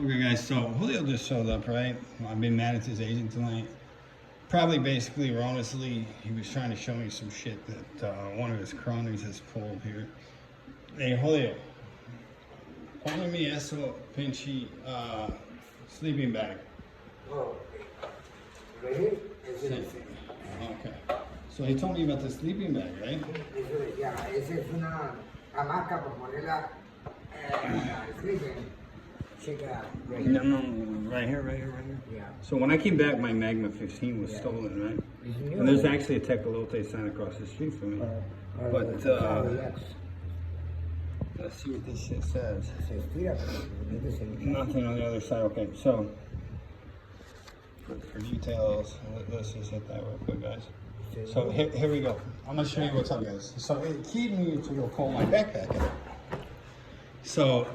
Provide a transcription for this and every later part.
Okay, guys, so Julio just showed up, right? I've been mad at this agent tonight. Probably basically, or honestly, he was trying to show me some shit that one of his cronies has pulled here. Hey, Julio, ponle mi eso pinche sleeping bag. Oh, really? Okay. So he told me about the sleeping bag, right? Ya, esa es una hamaca para ponerla sleeping. Check it out. Right here. No, right here. Yeah. So when I came back, my Magma 15 was stolen, right? It's new. And there's actually a Tecolote sign across the street from me. But let's see what this shit says. Se estira, pero necesita seguir. Nothing on the other side. Okay, so for details, let's just hit that real quick, guys. So here we go. I'm gonna show you what's up, guys. So it keyed me to go pull my backpack out. So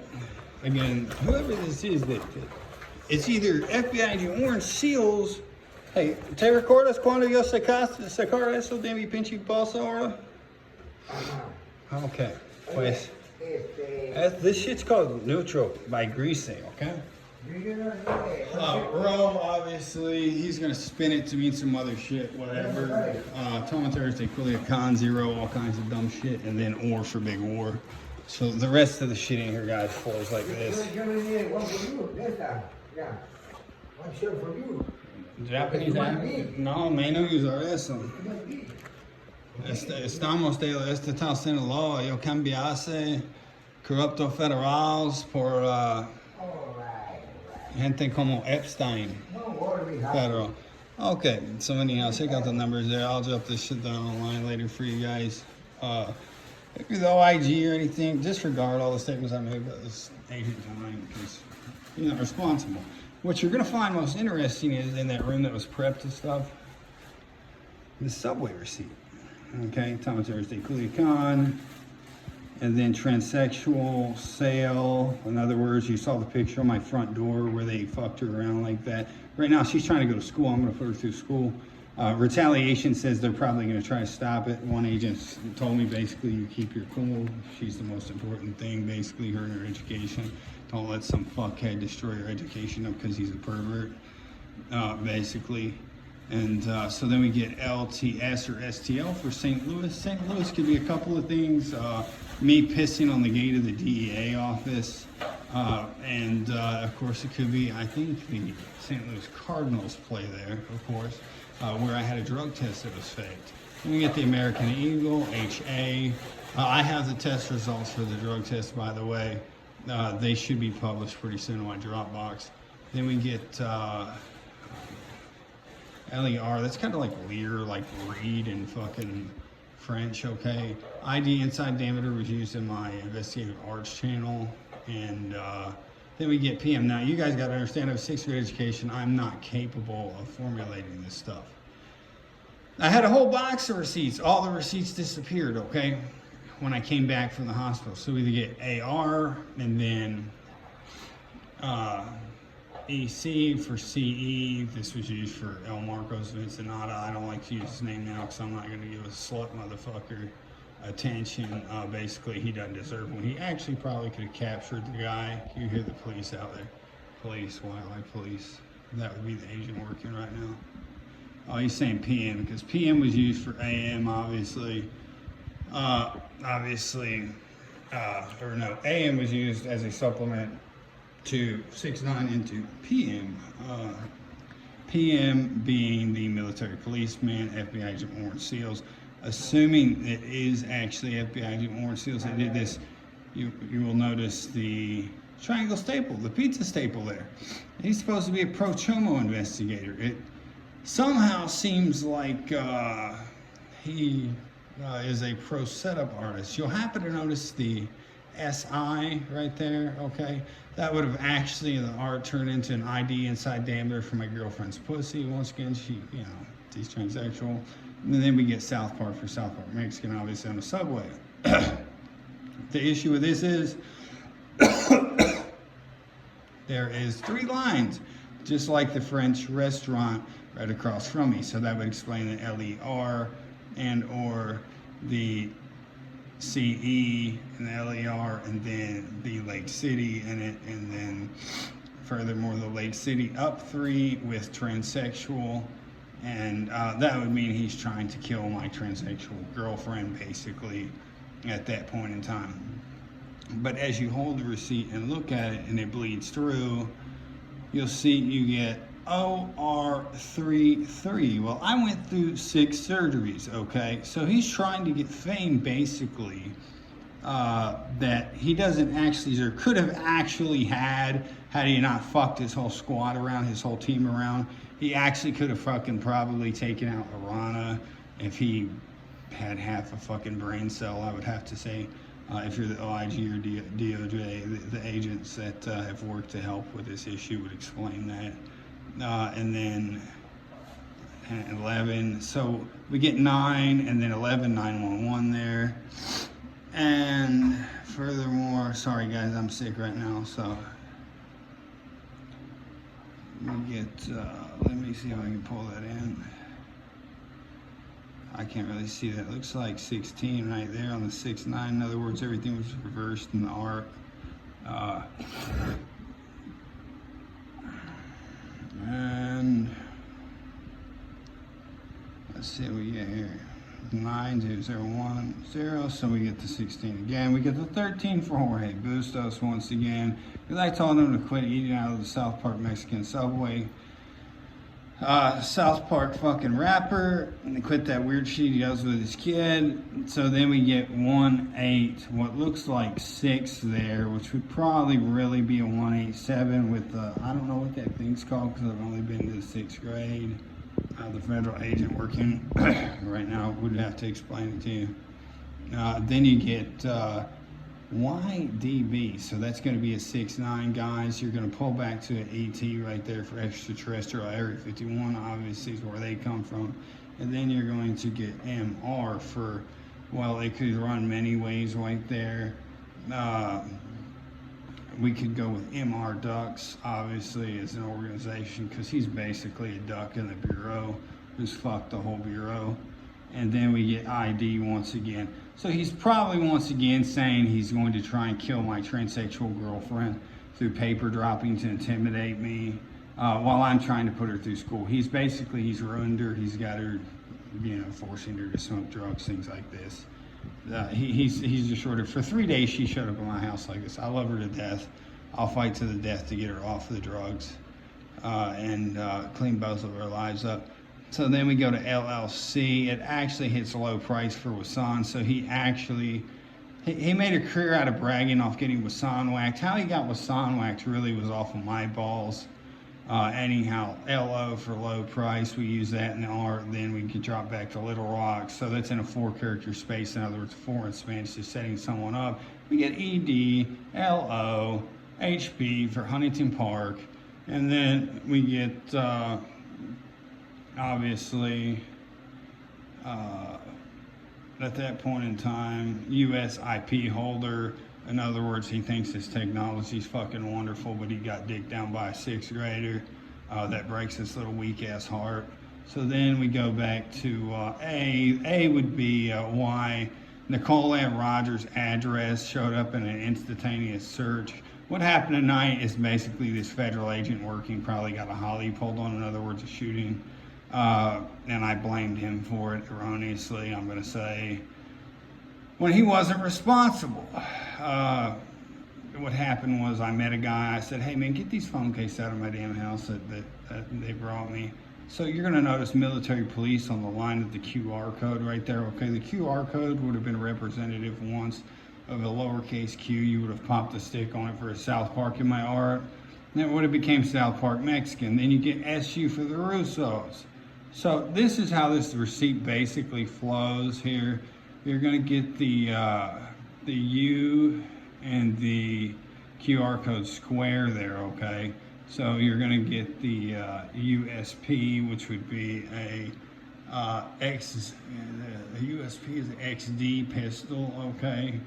again, whoever this is, it's either FBI Orange Seals. Hey, ¿te recuerdas cuando yo sacar eso de mi pinche bolsa ahora? Okay, pues. This shit's called Neutral by Grisi, okay? Bro, obviously, he's gonna spin it to mean some other shit, whatever. Tom Thursday, Culiacan, Zero, all kinds of dumb shit, and then Or for Big War. So the rest of the shit in here, guys, flows like this. One for you, yeah. One shirt for you. Japanese no, man, no use eso. Estamos de este tal Sinaloa, yo cambiase corrupto federales por gente como Epstein. Federal. Okay, so anyhow, check out the numbers there. I'll drop this shit down online later for you guys. If you're the OIG or anything, disregard all the statements I made about this agent tonight because you're not responsible. What you're gonna find most interesting is in that room that was prepped and stuff, the subway receipt. Okay, Thomas Thursday, Culiacan, and then transsexual sale. In other words, you saw the picture on my front door where they fucked her around like that. Right now, she's trying to go to school. I'm gonna put her through school. Retaliation says they're probably gonna try to stop it. One agent told me basically, you keep your cool. She's the most important thing, basically, her and her education. Don't let some fuckhead destroy your education up because he's a pervert, basically. And so then we get LTS or STL for St. Louis. St. Louis could be a couple of things. Me pissing on the gate of the DEA office. And of course it could be, I think, the St. Louis Cardinals play there, of course, where I had a drug test that was faked. Then we get the American Eagle, HA. I have the test results for the drug test, by the way. They should be published pretty soon on my Dropbox. Then we get LER, that's kind of like Lear, like read in fucking French, okay? ID inside diameter was used in my investigative arts channel. And then we get PM. Now, you guys got to understand, I have a 6th grade education. I'm not capable of formulating this stuff. I had a whole box of receipts. All the receipts disappeared, okay? When I came back from the hospital. So we either get AR and then EC for CE. This was used for El Marcos Vincenada. I don't like to use his name now because I'm not going to give a slut motherfucker attention. Basically, he doesn't deserve one. He actually probably could have captured the guy. You hear the police out there. Police, wildlife police. That would be the agent working right now. Oh, he's saying PM because PM was used for AM, obviously. Or no, AM was used as a supplement to 6-9 into PM. PM being the military policeman, FBI agent Orange Seals. Assuming it is actually FBI agent Orange Seals that did this, you will notice the triangle staple, the pizza staple there. He's supposed to be a pro chomo investigator. It somehow seems like he is a pro setup artist. You'll happen to notice the SI right there, okay? That would have actually, in the art, turned into an ID inside diameter for my girlfriend's pussy. Once again, she, you know, she's transsexual. And then we get South Park for South Park Mexican, obviously, on the subway. The issue with this is there is 3 lines, just like the French restaurant right across from me. So that would explain the LER and or the CE and the LER and then the Lake City in it, and then Furthermore, the Lake City up 3 with transsexual, and that would mean he's trying to kill my transsexual girlfriend, basically, at that point in time. But as you hold the receipt and look at it and it bleeds through, you'll see you get OR33. Well, I went through 6 surgeries, okay? So he's trying to get fame, basically, that he doesn't actually, or could have actually had he not fucked his whole squad around, his whole team around. He actually could have fucking probably taken out Arana if he had half a fucking brain cell, I would have to say. If you're the OIG or DOJ, the agents that have worked to help with this issue would explain that. And then 11, so we get 9 and then 11, 911 there. And furthermore, sorry guys, I'm sick right now, so we get, let me see if I can pull that in. I can't really see that. It looks like 16 right there on the 6-9. In other words, everything was reversed in the arc. And let's see what we get here. 92010, so we get the 16 again. We get the 13 for Jorge Bustos once again, because I told him to quit eating out of the South Park Mexican Subway. South Park fucking rapper, and quit that weird shit he does with his kid. So then we get 1-8, what looks like 6 there, which would probably really be a 187 with the, I don't know what that thing's called because I've only been to the 6th grade. The federal agent working right now would have to explain it to you. Then you get YDB, so that's going to be a 6-9, guys. You're going to pull back to an ET right there for extraterrestrial. Area 51 obviously is where they come from. And then you're going to get MR for, well, it could run many ways right there. We could go with MR Ducks, obviously, as an organization, because he's basically a duck in the Bureau who's fucked the whole Bureau. And then we get ID once again. So he's probably once again saying he's going to try and kill my transsexual girlfriend through paper dropping to intimidate me while I'm trying to put her through school. He's ruined her. He's got her, forcing her to smoke drugs, things like this. He's just sort of, for 3 days she showed up at my house like this. I love her to death. I'll fight to the death to get her off the drugs and clean both of our lives up. So then we go to LLC. It actually hits a low price for Wasan. So he made a career out of bragging off getting Wasan whacked. How he got Wasan whacked really was off of my balls. Anyhow, LO for low price. We use that in the R. Then we can drop back to Little Rock. So that's in a 4-character space. In other words, 4 in Spanish, just setting someone up. We get ED, LO, HP for Huntington Park. And then we get... obviously, at that point in time, US IP holder. In other words, he thinks his technology's fucking wonderful, but he got dicked down by a 6th grader. That breaks his little weak-ass heart. So then we go back to A. A would be why Nicole Ann Rogers' address showed up in an instantaneous search. What happened tonight is basically this federal agent working probably got a holly pulled on, in other words, a shooting. And I blamed him for it erroneously, I'm going to say, when he wasn't responsible. What happened was I met a guy. I said, hey, man, get these phone cases out of my damn house that they brought me. So you're going to notice military police on the line of the QR code right there. Okay, the QR code would have been representative once of a lowercase q. You would have popped a stick on it for a South Park in my art. And it would have became South Park Mexican. Then you get SU for the Russos. So this is how this receipt basically flows here. You're going to get the U and the QR code square there, okay? So you're going to get the USP, which would be a USP is an XD pistol, okay?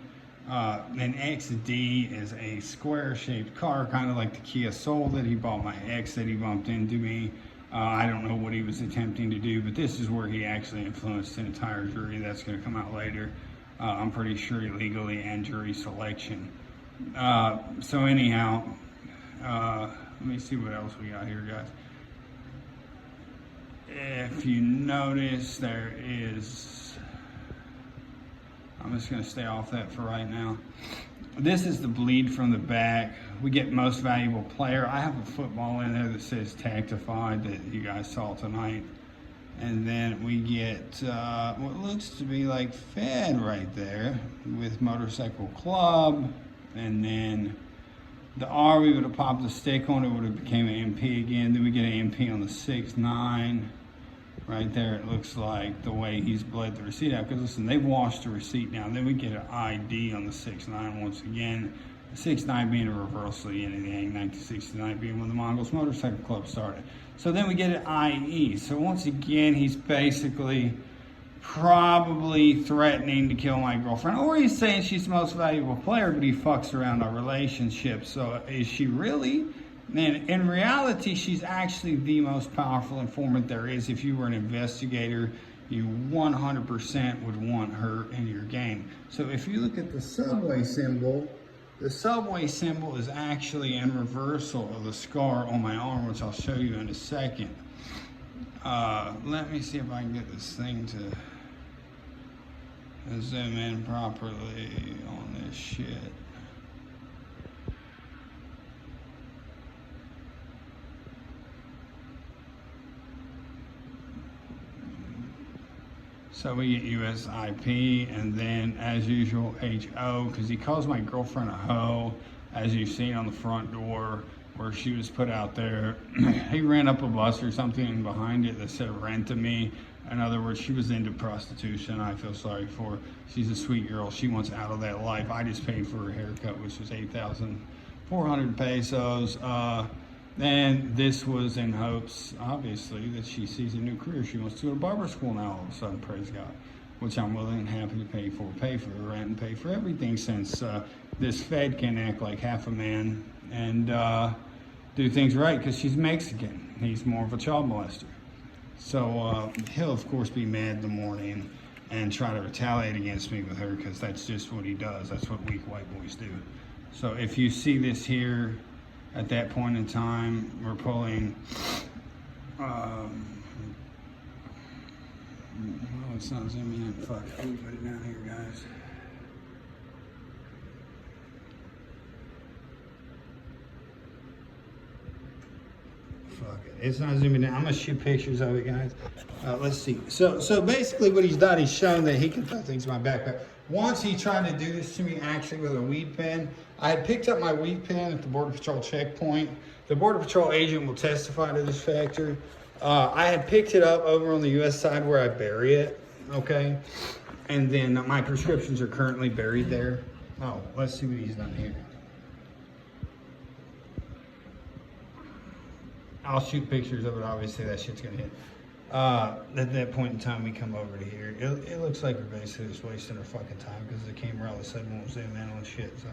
An XD is a square-shaped car, kind of like the Kia Soul that he bought my ex that he bumped into me. I don't know what he was attempting to do, but this is where he actually influenced an entire jury. That's going to come out later. I'm pretty sure illegally and jury selection. So anyhow, Let me see what else we got here, guys. If you notice, there is, I'm just going to stay off that for right now. This is the bleed from the back. We get most valuable player. I have a football in there that says tactified that you guys saw tonight. And then we get what looks to be like Fed right there with Motorcycle Club. And then the R, we would have popped the stick on it, would have became an MP again. Then we get an MP on the 6.9. Right there, it looks like the way he's bled the receipt out. Because listen, they've washed the receipt now. Then we get an ID on the 6.9 once again. The 6.9 being a reversal of yin and yang, 1969 being when the Mongols Motorcycle Club started. So then we get an IE. So once again, he's basically probably threatening to kill my girlfriend. Or he's saying she's the most valuable player, but he fucks around our relationship. So is she really? And in reality, she's actually the most powerful informant there is. If you were an investigator, you 100% would want her in your game. So if you look at the subway symbol, the subway symbol is actually in reversal of the scar on my arm, which I'll show you in a second. Let me see if I can get this thing to zoom in properly on this shit. So we get USIP, and then as usual HO, because he calls my girlfriend a hoe, as you've seen on the front door where she was put out there. He ran up a bus or something behind it that said rent to me. In other words, she was into prostitution. I feel sorry for her. She's a sweet girl. She wants out of that life. I just paid for her haircut, which was 8,400 pesos. And this was in hopes, obviously, that she sees a new career. She wants to go to barber school now all of a sudden, praise God, which I'm willing and happy to pay for. Pay for her rent and pay for everything, since this Fed can act like half a man and do things right, because she's Mexican. He's more of a child molester. So he'll, of course, be mad in the morning and try to retaliate against me with her, because that's just what he does. That's what weak white boys do. So if you see this here, at that point in time, we're pulling, oh, it's not zooming in, fuck, let me put it down here, guys. Fuck it, it's not zooming in. I'm gonna shoot pictures of it, guys. Let's see. So basically what he's done, he's shown that he can throw things in my backpack. Once he tried to do this to me actually with a weed pen. I had picked up my weed pen at the Border Patrol checkpoint. The Border Patrol agent will testify to this factor. I had picked it up over on the U.S. side where I bury it, okay? And then my prescriptions are currently buried there. Oh, let's see what he's done here. I'll shoot pictures of it, obviously that shit's gonna hit. At that point in time, we come over to here. It looks like we're basically just wasting our fucking time, because the camera all of a sudden won't zoom in on shit. So,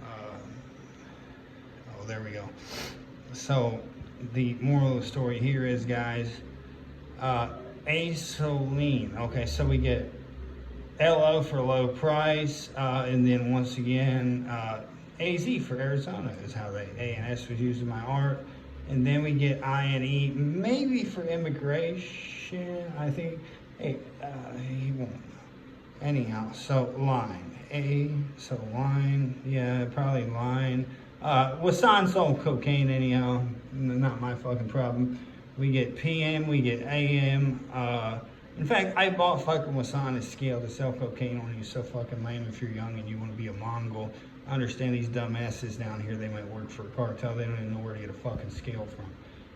oh, there we go. So, the moral of the story here is, guys, Asoline. Okay, so we get LO for low price, and then once again, AZ for Arizona is how they, A and S was used in my art. And then we get INE, maybe for immigration, I think. Hey, he won't know. Anyhow, so line. A, so line, yeah, probably line. Wasan sold cocaine anyhow, not my fucking problem. We get PM, we get AM. In fact, I bought fucking Wasan a scale to sell cocaine on you. So fucking lame if you're young and you want to be a Mongol. I understand these dumbasses down here, they might work for a cartel. They don't even know where to get a fucking scale from.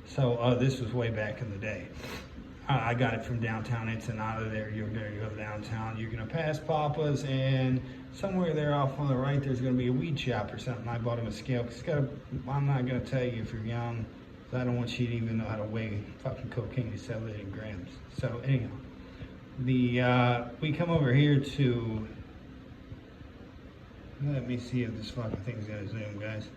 So this was way back in the day. I got it from downtown Ensenada there. You go downtown. You're going to pass Papa's, and somewhere there off on the right, there's going to be a weed shop or something. I bought him a scale. Cause I'm not going to tell you if you're young, because I don't want you to even know how to weigh fucking cocaine to sell it in grams. So anyhow, we come over here to, let me see if this fucking thing's going to zoom, guys.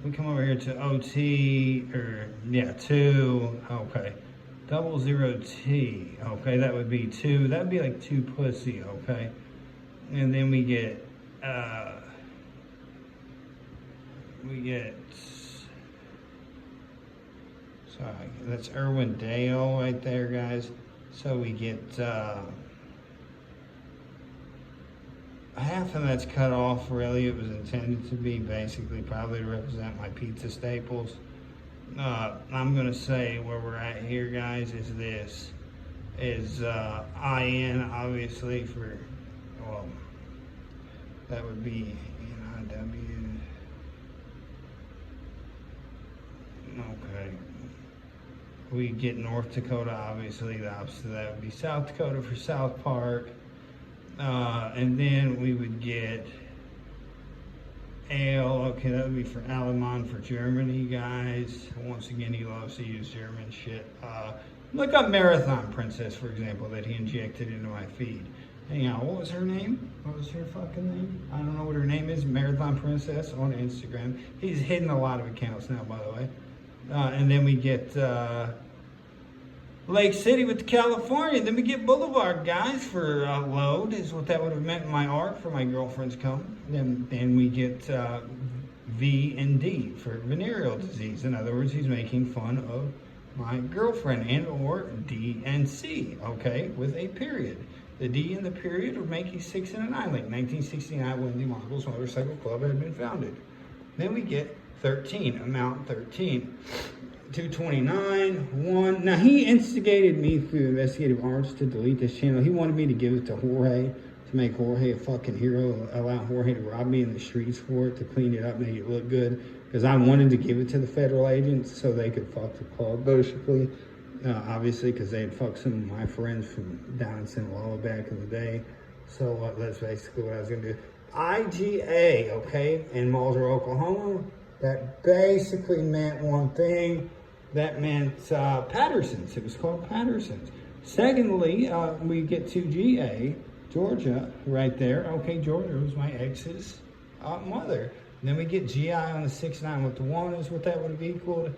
We come over here to OT, or yeah, 2, okay. 00T, okay, that would be 2, that'd be like 2 pussy, okay. And then we get That's Irwin Dale right there, guys. So we get half of that's cut off. Really, it was intended to be basically probably to represent my pizza staples. I'm gonna say where we're at here, guys, is this is IN, obviously, for, well, that would be NIW. Okay. We get North Dakota, obviously. The opposite of that would be South Dakota for South Park. And then we would get Ale. Okay, that would be for Alemann for Germany, guys. Once again, he loves to use German shit. Look up Marathon Princess, for example, that he injected into my feed. Anyhow, what was her name? What was her fucking name? I don't know what her name is. Marathon Princess on Instagram. He's hidden a lot of accounts now, by the way. And then we get Lake City with California. Then we get Boulevard, guys, for load, is what that would have meant in my art for my girlfriend's comb. Then we get V and D for venereal disease. In other words, he's making fun of my girlfriend, and or D and C, okay, with a period. The D in the period would make a 6 and a 9, like 1969 when the Mongols Motorcycle Club had been founded. Then we get 13, amount 13. 229, 1. Now, he instigated me through investigative arts to delete this channel. He wanted me to give it to Jorge, to make Jorge a fucking hero, allow Jorge to rob me in the streets for it, to clean it up, make it look good. Because I wanted to give it to the federal agents so they could fuck the club, basically. Obviously, because they had fucked some of my friends from down in Sinaloa back in the day. So that's basically what I was going to do. IGA, okay, in Mulder, Oklahoma, that basically meant one thing. That meant Patterson's. It was called Patterson's. Secondly, we get to GA, Georgia, right there. Okay, Georgia was my ex's mother. Then we get GI on the 6-9 with the 1 is what that would have equaled.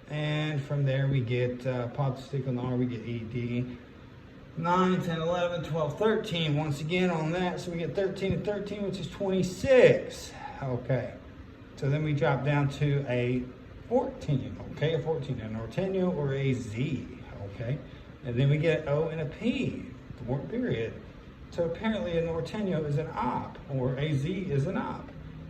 And from there we get pop the stick on the R, we get ED. 9, 10, 11, 12, 13. Once again on that, so we get 13 and 13, which is 26. Okay. So then we drop down to a 14, okay? A 14, a Norteño or a Z, okay? And then we get O and a P, the word period. So apparently a Norteño is an op, or a Z is an op.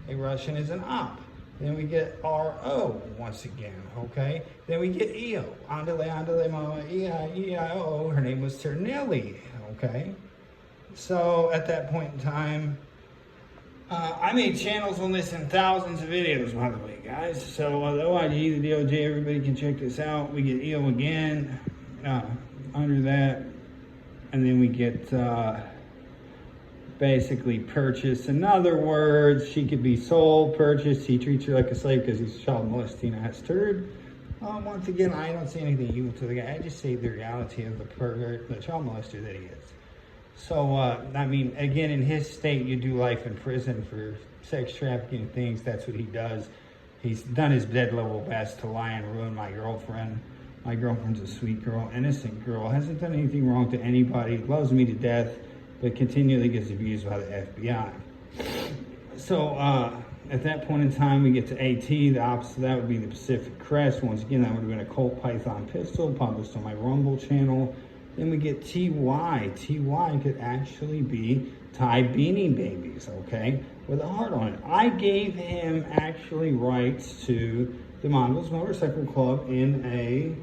A Russian is an op. Then we get RO once again, okay? Then we get EO, andale, mama, E-I-E-I-O. Her name was Ternelli, okay? So at that point in time, I made channels on this and thousands of videos, by the way, guys. So the OIG, the DOJ, everybody can check this out. We get EO again under that. And then we get basically purchased. In other words, she could be sold, purchased. He treats her like a slave because he's child molesting ass turd. Once again, I don't see anything evil to the guy. I just see the reality of the pervert, the child molester that he is. So, I mean, again, in his state, you do life in prison for sex trafficking and things. That's what he does. He's done his dead level best to lie and ruin my girlfriend. My girlfriend's a sweet girl, innocent girl, hasn't done anything wrong to anybody, loves me to death, but continually gets abused by the FBI. So, at that point in time, we get to AT. The opposite of that would be the Pacific Crest. Once again, that would have been a Colt Python pistol published on my Rumble channel. Then we get TY. TY could actually be Thai Beanie Babies, okay, with a heart on it. I gave him actually rights to the Mongols Motorcycle Club in a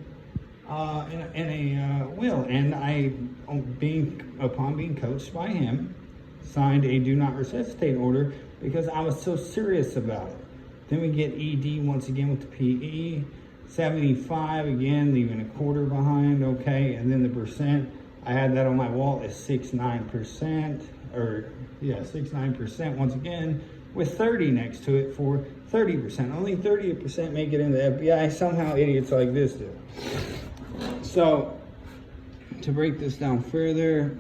will, and I, upon being coached by him, signed a do not resuscitate order because I was so serious about it. Then we get ED once again with the PE. 75 again, leaving a quarter behind, okay, and then the percent, I had that on my wall is 69%, or yeah, 69% once again, with 30 next to it for 30%. Only 30% make it in the FBI. Somehow idiots like this do. So, to break this down further,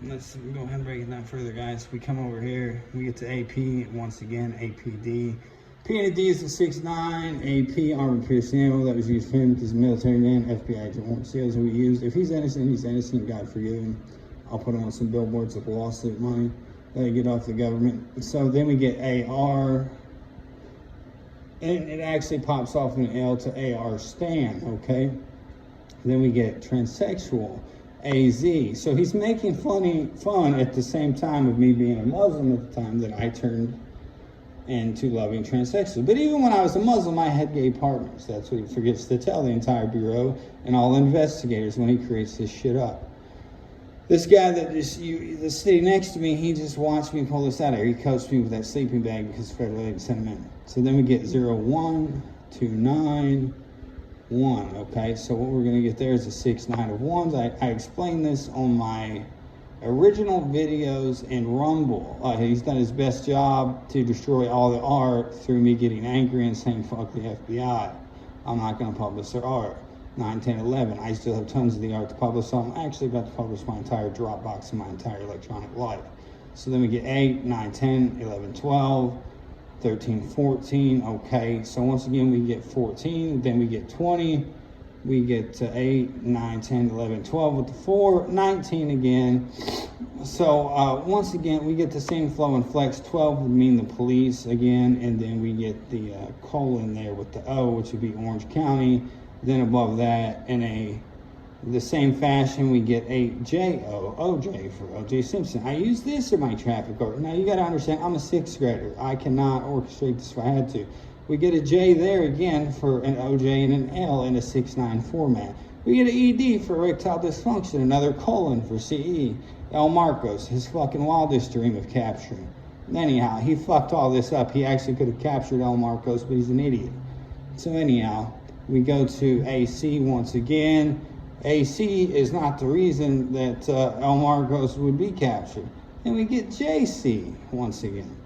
let's go ahead and break it down further, guys. We come over here, we get to AP, once again, APD. P and a D is a 6.9, AP, armored piercing ammo that was used for him because he's a military man, FBI agent, warrant seals that we used. If he's innocent, God forgive him. I'll put him on some billboards with lawsuit money that I get off the government. So then we get AR, and it actually pops off an L to AR stan, okay? Then we get transsexual, AZ. So he's making fun at the same time of me being a Muslim at the time that I turned into loving transsexual. But even when I was a Muslim, I had gay partners. That's what he forgets to tell the entire Bureau and all investigators when he creates this shit up. This guy that's sitting next to me, he just watched me pull this out of here. He coached me with that sleeping bag because federal agent sent him in. So then we get 0129 1, okay? So what we're going to get there is a 6 9 of 1s. I explained this on my original videos in Rumble. He's done his best job to destroy all the art through me getting angry and saying fuck the FBI. I'm not going to publish their art. 9, 10, 11. I still have tons of the art to publish, so I'm actually about to publish my entire Dropbox and my entire electronic life. So then we get 8, 9, 10, 11, 12, 13, 14, okay. So once again, we get 14, then we get 20, we get 8, 9, 10, 11, 12 with the 4, 19 again. So once again, we get the same flow and flex. 12 would mean the police again, and then we get the colon there with the O, which would be Orange County. Then above that, in the same fashion, we get 8JO, OJ for OJ Simpson. I use this in my traffic art. Now you got to understand, I'm a 6th grader. I cannot orchestrate this if I had to. We get a J there again for an OJ and an L in a 6-9 format. We get an ED for erectile dysfunction, another colon for CE. El Marcos, his fucking wildest dream of capturing. Anyhow, he fucked all this up. He actually could have captured El Marcos, but he's an idiot. So anyhow, we go to AC once again. AC is not the reason that El Marcos would be captured. And we get JC once again.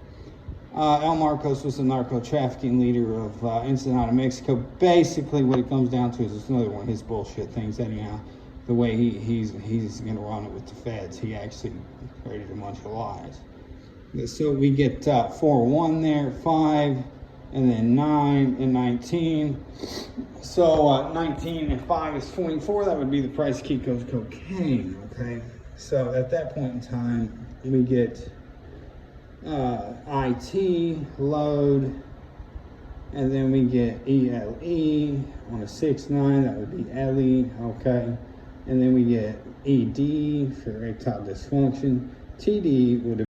El Marcos was the narco-trafficking leader of Ensenada, Mexico. Basically, what it comes down to is another one of his bullshit things anyhow. The way he's going to run it with the feds. He actually created a bunch of lies. So we get 4-1 there, 5, and then 9 and 19. So 19 and 5 is 24. That would be the price of Kiko's cocaine, okay? So at that point in time, we get IT, load, and then we get ELE on a 6-9. That would be LE, okay? And then we get ED for erectile dysfunction. TD would